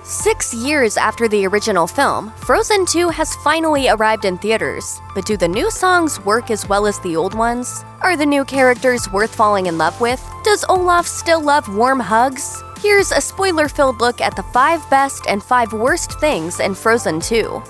6 years after the original film, Frozen 2 has finally arrived in theaters. But do the new songs work as well as the old ones? Are the new characters worth falling in love with? Does Olaf still love warm hugs? Here's a spoiler-filled look at the 5 best and 5 worst things in Frozen 2.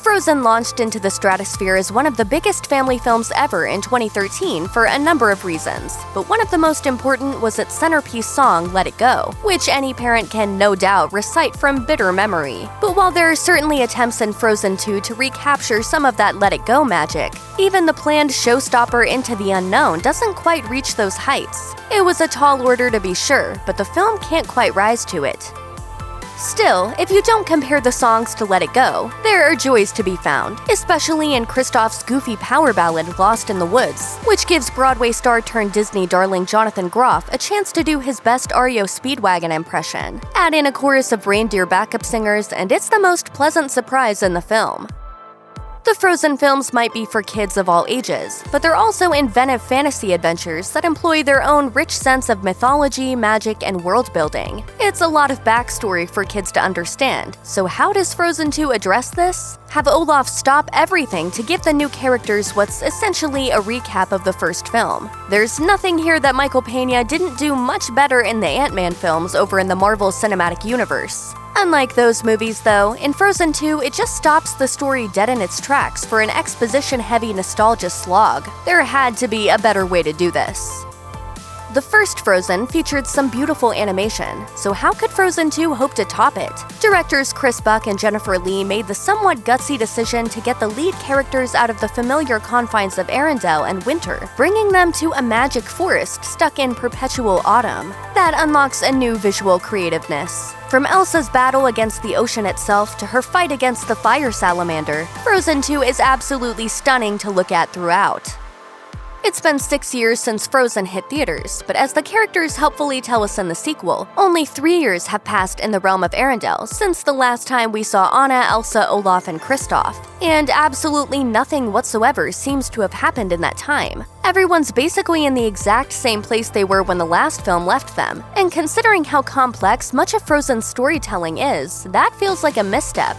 Frozen launched into the stratosphere as one of the biggest family films ever in 2013 for a number of reasons, but one of the most important was its centerpiece song, Let It Go, which any parent can no doubt recite from bitter memory. But while there are certainly attempts in Frozen 2 to recapture some of that Let It Go magic, even the planned showstopper Into the Unknown doesn't quite reach those heights. It was a tall order to be sure, but the film can't quite rise to it. Still, if you don't compare the songs to Let It Go, there are joys to be found, especially in Kristoff's goofy power ballad Lost in the Woods, which gives Broadway star turned Disney darling Jonathan Groff a chance to do his best REO Speedwagon impression. Add in a chorus of reindeer backup singers, and it's the most pleasant surprise in the film. The Frozen films might be for kids of all ages, but they're also inventive fantasy adventures that employ their own rich sense of mythology, magic, and world building. It's a lot of backstory for kids to understand, so how does Frozen 2 address this? Have Olaf stop everything to give the new characters what's essentially a recap of the first film. There's nothing here that Michael Pena didn't do much better in the Ant-Man films over in the Marvel Cinematic Universe. Unlike those movies, though, in Frozen 2, it just stops the story dead in its tracks for an exposition-heavy nostalgia slog. There had to be a better way to do this. The first Frozen featured some beautiful animation, so how could Frozen 2 hope to top it? Directors Chris Buck and Jennifer Lee made the somewhat gutsy decision to get the lead characters out of the familiar confines of Arendelle and winter, bringing them to a magic forest stuck in perpetual autumn. That unlocks a new visual creativeness. From Elsa's battle against the ocean itself to her fight against the fire salamander, Frozen 2 is absolutely stunning to look at throughout. It's been 6 years since Frozen hit theaters, but as the characters helpfully tell us in the sequel, only 3 years have passed in the realm of Arendelle since the last time we saw Anna, Elsa, Olaf, and Kristoff, and absolutely nothing whatsoever seems to have happened in that time. Everyone's basically in the exact same place they were when the last film left them, and considering how complex much of Frozen's storytelling is, that feels like a misstep.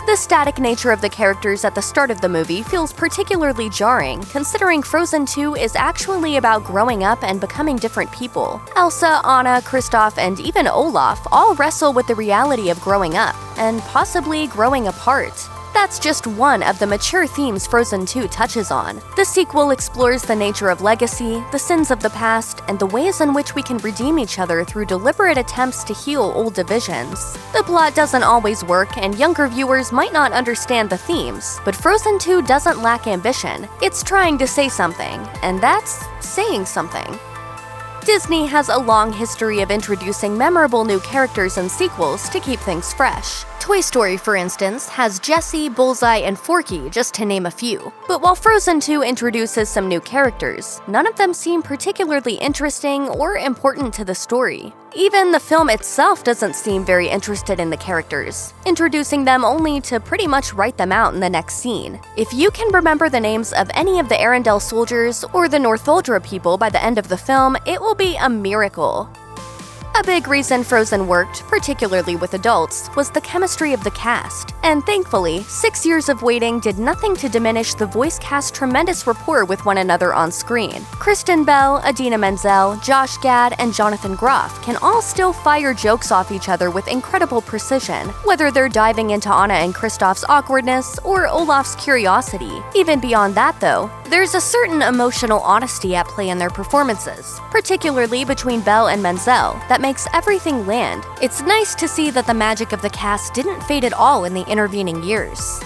The static nature of the characters at the start of the movie feels particularly jarring, considering Frozen 2 is actually about growing up and becoming different people. Elsa, Anna, Kristoff, and even Olaf all wrestle with the reality of growing up, and possibly growing apart. That's just one of the mature themes Frozen 2 touches on. The sequel explores the nature of legacy, the sins of the past, and the ways in which we can redeem each other through deliberate attempts to heal old divisions. The plot doesn't always work, and younger viewers might not understand the themes, but Frozen 2 doesn't lack ambition. It's trying to say something, and that's saying something. Disney has a long history of introducing memorable new characters in sequels to keep things fresh. Toy Story, for instance, has Jessie, Bullseye, and Forky, just to name a few. But while Frozen 2 introduces some new characters, none of them seem particularly interesting or important to the story. Even the film itself doesn't seem very interested in the characters, introducing them only to pretty much write them out in the next scene. If you can remember the names of any of the Arendelle soldiers or the Northuldra people by the end of the film, it will be a miracle. A big reason Frozen worked, particularly with adults, was the chemistry of the cast. And thankfully, 6 years of waiting did nothing to diminish the voice cast's tremendous rapport with one another on screen. Kristen Bell, Idina Menzel, Josh Gad, and Jonathan Groff can all still fire jokes off each other with incredible precision, whether they're diving into Anna and Kristoff's awkwardness or Olaf's curiosity. Even beyond that, though, there's a certain emotional honesty at play in their performances, particularly between Bell and Menzel, that makes everything land. It's nice to see that the magic of the cast didn't fade at all in the intervening years.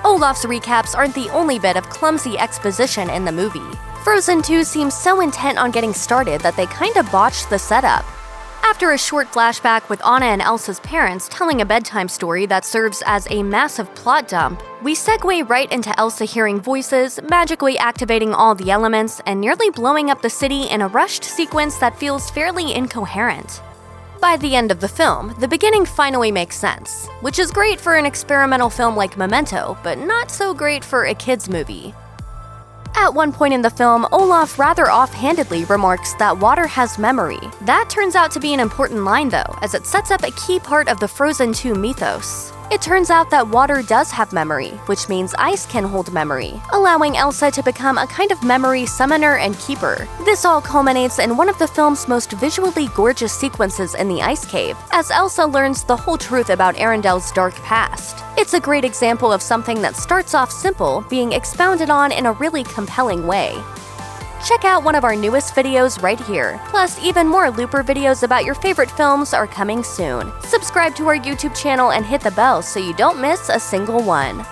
Olaf's recaps aren't the only bit of clumsy exposition in the movie. Frozen 2 seems so intent on getting started that they kinda botched the setup. After a short flashback with Anna and Elsa's parents telling a bedtime story that serves as a massive plot dump, we segue right into Elsa hearing voices, magically activating all the elements, and nearly blowing up the city in a rushed sequence that feels fairly incoherent. By the end of the film, the beginning finally makes sense, which is great for an experimental film like Memento, but not so great for a kids' movie. At one point in the film, Olaf rather offhandedly remarks that water has memory. That turns out to be an important line though, as it sets up a key part of the Frozen 2 mythos. It turns out that water does have memory, which means ice can hold memory, allowing Elsa to become a kind of memory summoner and keeper. This all culminates in one of the film's most visually gorgeous sequences in the ice cave, as Elsa learns the whole truth about Arendelle's dark past. It's a great example of something that starts off simple being expounded on in a really compelling way. Check out one of our newest videos right here. Plus, even more Looper videos about your favorite films are coming soon. Subscribe to our YouTube channel and hit the bell so you don't miss a single one.